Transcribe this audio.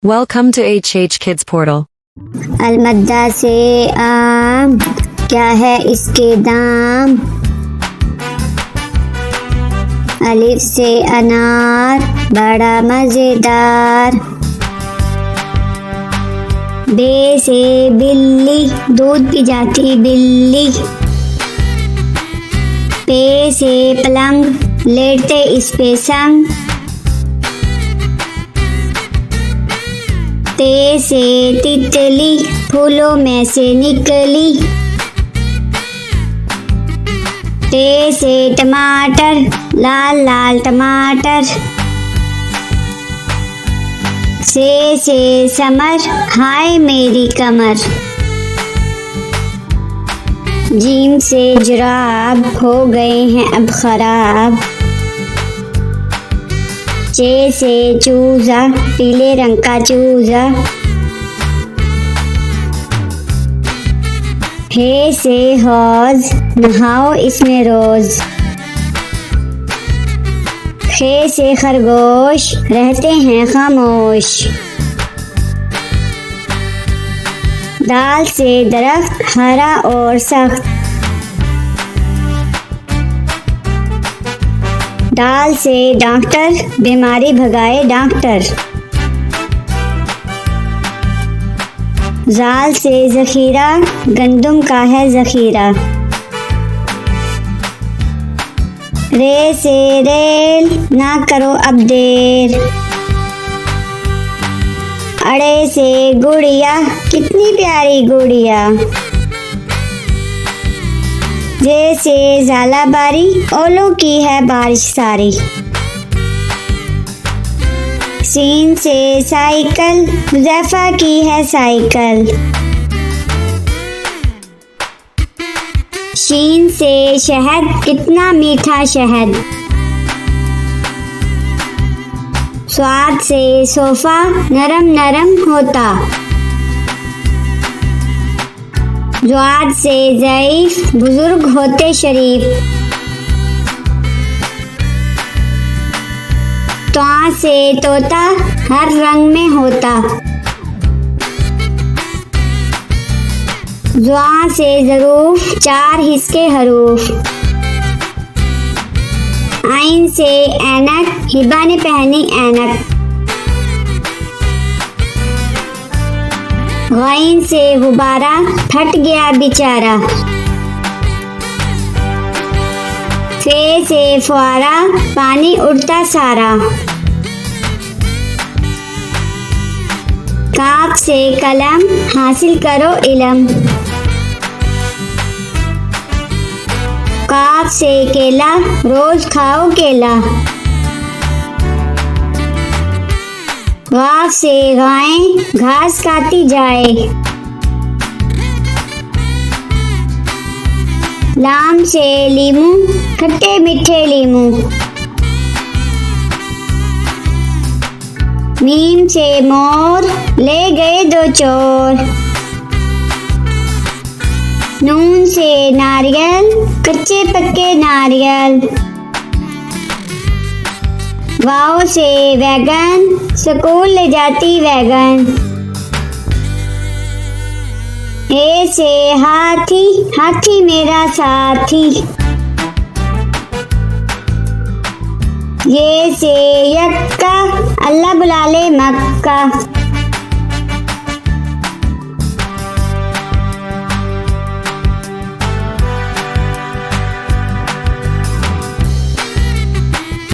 Welcome to HH Kids Portal. अलमद्दा से आम, क्या है इसके दाम। अलिफ से अनार, बड़ा मजेदार। बे से बिल्ली, दूध पी जाती बिल्ली। पे से पलंग, लेटते इस पे संग। ते से तितली, फूलों में से निकली। टे से टमाटर, लाल लाल टमाटर। से समर, हाय मेरी कमर। जीम से जुराब, हो गए हैं अब खराब। चे से चूजा, पीले रंग का चूजा। हे से हौज, नहाओ इसमें रोज। खे से खरगोश, रहते हैं खामोश। दाल से दरख्त, हरा और सख्त। दाल से डॉक्टर, बीमारी भगाए डॉक्टर। जाल से जखीरा, गंदुम का है जखीरा। रे से रेल, ना करो अब देर। अड़े से गुड़िया, कितनी प्यारी गुड़िया। जे से झालाबारी, ओलों की है बारिश सारी। सीन से साइकिल, हुज़ैफा की है साइकिल। शीन से शहद, कितना मीठा शहद। स्वाद से सोफा, नरम नरम होता। ज़्वाद से ज़ईफ, बुजुर्ग होते शरीफ। त्वा से तोता, हर रंग में होता। ज़्वा से ज़रूफ, चार हिस्से हरूफ। आइन से ऐनक, हिबा ने पहनी ऐनक। गाइन से गुब्बारा, फट गया बेचारा। फे से फुआरा, पानी उड़ता सारा। काफ से कलम, हासिल करो इलम। काफ से केला, रोज खाओ केला। गाफ से गाय, घास खाती जाए। लाम से लीमू, खट्टे मीठे लीमू। मीम से मोर, ले गए दो चोर। नून से नारियल, कच्चे पक्के नारियल। वाव से वैगन, स्कूल ले जाती वैगन। ए से हाथी, हाथी मेरा साथी। ये से यक्का, अल्लाह बुला ले मक्का।